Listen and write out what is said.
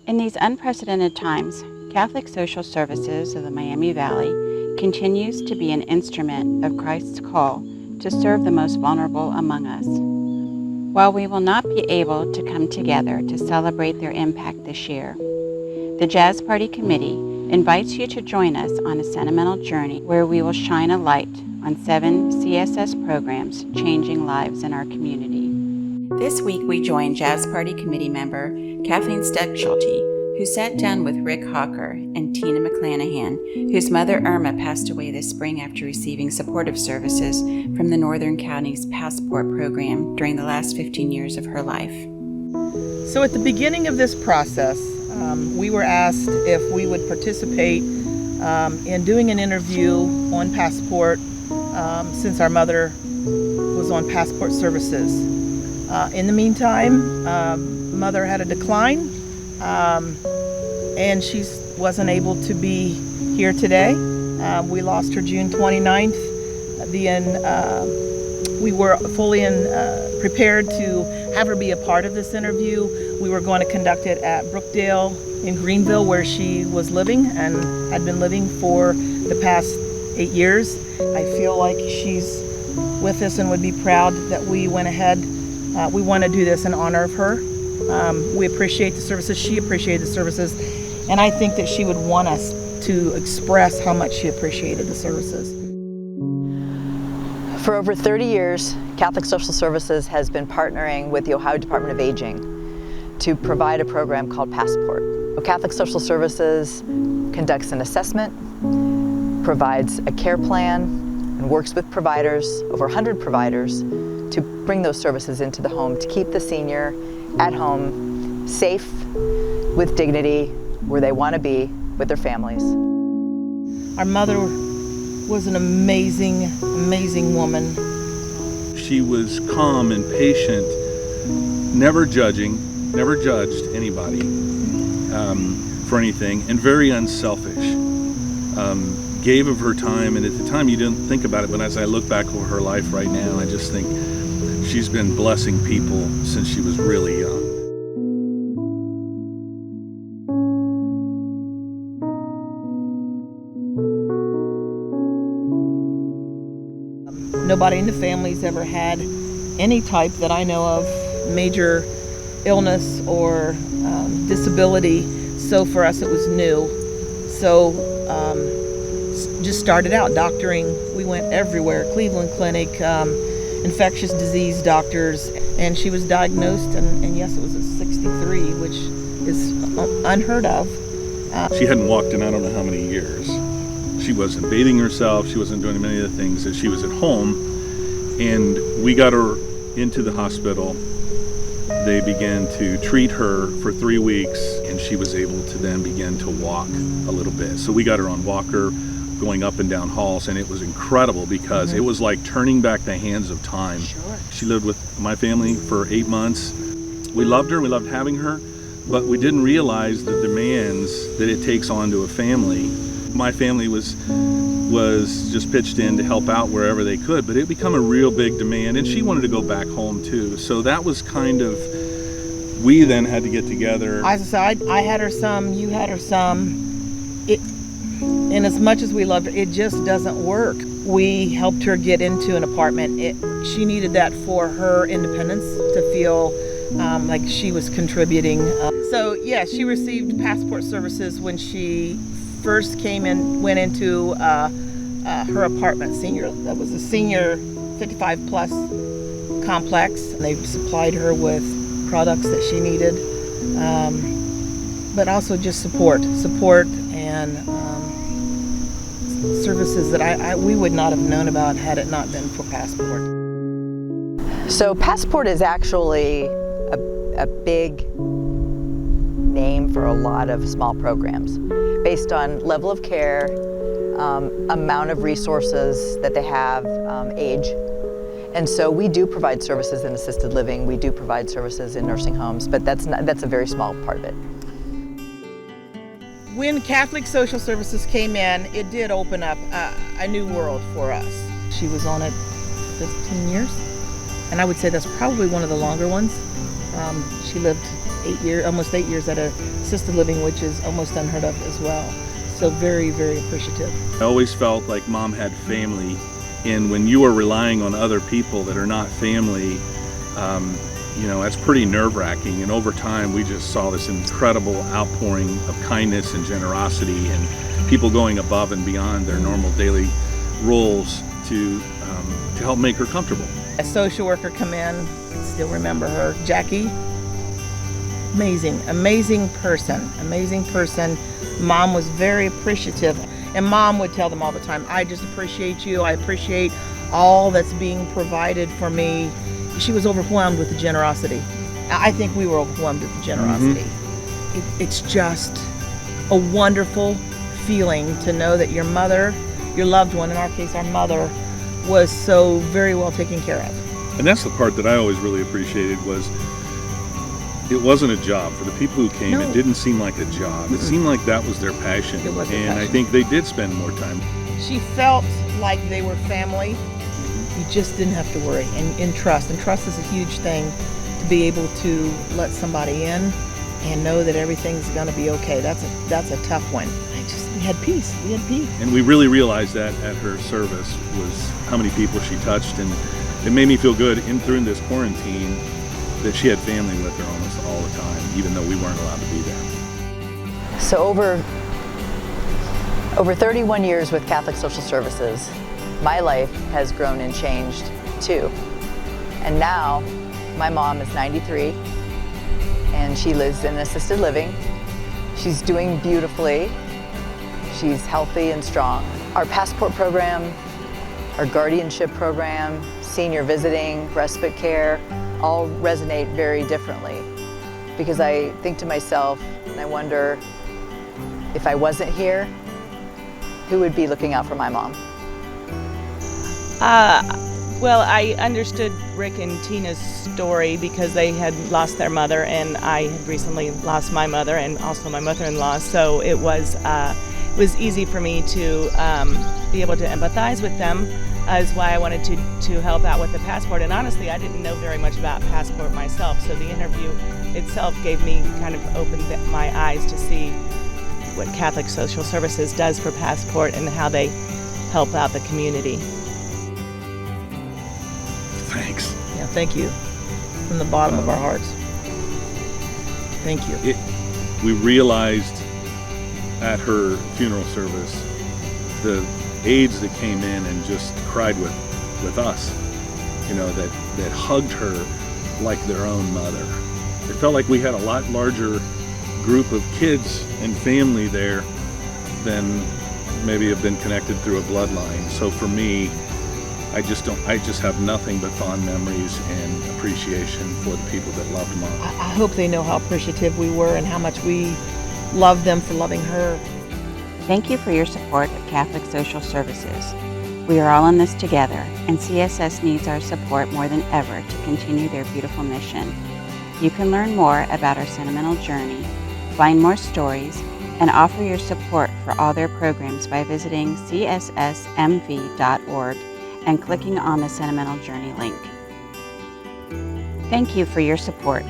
In these unprecedented times, Catholic Social Services of the Miami Valley continues to be an instrument of Christ's call to serve the most vulnerable among us. While we will not be able to come together to celebrate their impact this year, the Jazz Party Committee invites you to join us on a sentimental journey where we will shine a light on 7 CSS programs changing lives in our community. This week we join Jazz Party Committee member Kathleen Stechschulte, who sat down with Rick Hocker and Tina McClanahan, whose mother Irma passed away this spring after receiving supportive services from the Northern Counties Passport program during the last 15 years of her life. So at the beginning of this process, we were asked if we would participate in doing an interview on Passport since our mother was on Passport services. In the meantime, Mother had a decline, and she wasn't able to be here today. We lost her June 29th. We were fully prepared to have her be a part of this interview. We were going to conduct it at Brookdale in Greenville, where she was living and had been living for the past 8 years. I feel like she's with us and would be proud that we went ahead. We want to do this in honor of her. We appreciate the services. She appreciated the services. And I think that she would want us to express how much she appreciated the services. For over 30 years, Catholic Social Services has been partnering with the Ohio Department of Aging to provide a program called Passport. Catholic Social Services conducts an assessment, provides a care plan, and works with providers, over 100 providers, to bring those services into the home to keep the senior at home, safe, with dignity, where they want to be with their families. Our mother was an amazing, amazing woman. She was calm and patient, never judged anybody for anything, and very unselfish. Gave of her time, and at the time you didn't think about it, but as I look back over her life right now, I just think she's been blessing people since she was really young. Nobody in the family's ever had any type that I know of, major illness or disability. So for us it was new. So just started out doctoring. We went everywhere, Cleveland Clinic, infectious disease doctors, and she was diagnosed, and yes, it was at 63, which is unheard of. She hadn't walked in I don't know how many years. She wasn't bathing herself, she wasn't doing many of the things, that she was at home, and we got her into the hospital. They began to treat her for 3 weeks, and she was able to then begin to walk a little bit. So we got her on walker, going up and down halls, and it was incredible because it was like turning back the hands of time. Sure. She lived with my family for 8 months. We loved her, we loved having her, but we didn't realize the demands that it takes onto a family. My family was just pitched in to help out wherever they could, but it became a real big demand, and she wanted to go back home too. So that was kind of, we then had to get together. As I said, I had her some, you had her some. And as much as we loved her, it just doesn't work. We helped her get into an apartment. She needed that for her independence, to feel like she was contributing. So yeah, she received Passport services when she first went into her apartment. That was a senior 55 plus complex. They supplied her with products that she needed, but also just support and services that we would not have known about had it not been for Passport. So Passport is actually a big name for a lot of small programs based on level of care, amount of resources that they have, age. And so we do provide services in assisted living, we do provide services in nursing homes, but that's a very small part of it. When Catholic Social Services came in, it did open up a new world for us. She was on it 15 years, and I would say that's probably one of the longer ones. She lived almost 8 years at a assisted living, which is almost unheard of as well. So very, very appreciative. I always felt like Mom had family, and when you are relying on other people that are not family, that's pretty nerve-wracking. And over time, we just saw this incredible outpouring of kindness and generosity, and people going above and beyond their normal daily roles to help make her comfortable. A social worker come in, I still remember her, Jackie. Amazing person. Mom was very appreciative, and Mom would tell them all the time, I just appreciate you. I appreciate all that's being provided for me. She was overwhelmed with the generosity. I think we were overwhelmed with the generosity. It's just a wonderful feeling to know that your mother, your loved one, in our case our mother, was so very well taken care of. And that's the part that I always really appreciated, was it wasn't a job. For the people who came, No. It didn't seem like a job. It seemed like that was their passion. It was their and I passion. think they did spend more time. She felt like they were family. You just didn't have to worry, and trust. And trust is a huge thing, to be able to let somebody in and know that everything's going to be okay. That's a tough one. We had peace. And we really realized that at her service, was how many people she touched, and it made me feel good during this quarantine that she had family with her almost all the time, even though we weren't allowed to be there. So over 31 years with Catholic Social Services, my life has grown and changed too. And now my mom is 93 and she lives in assisted living. She's doing beautifully. She's healthy and strong. Our passport program, our guardianship program, senior visiting, respite care, all resonate very differently, because I think to myself, and I wonder, if I wasn't here, who would be looking out for my mom? Well, I understood Rick and Tina's story because they had lost their mother, and I had recently lost my mother and also my mother-in-law. So it was easy for me to be able to empathize with them. Is why I wanted to help out with the passport. And honestly, I didn't know very much about passport myself. So the interview itself gave me opened my eyes to see what Catholic Social Services does for passport and how they help out the community. Thanks. Yeah, thank you. From the bottom of our hearts. Thank you. We realized at her funeral service the aides that came in and just cried with us, that hugged her like their own mother. It felt like we had a lot larger group of kids and family there than maybe have been connected through a bloodline. So for me, I just have nothing but fond memories and appreciation for the people that loved Mom. I hope they know how appreciative we were and how much we love them for loving her. Thank you for your support of Catholic Social Services. We are all in this together, and CSS needs our support more than ever to continue their beautiful mission. You can learn more about our Sentimental journey, find more stories, and offer your support for all their programs by visiting CSSMV.org and clicking on the Sentimental Journey link. Thank you for your support.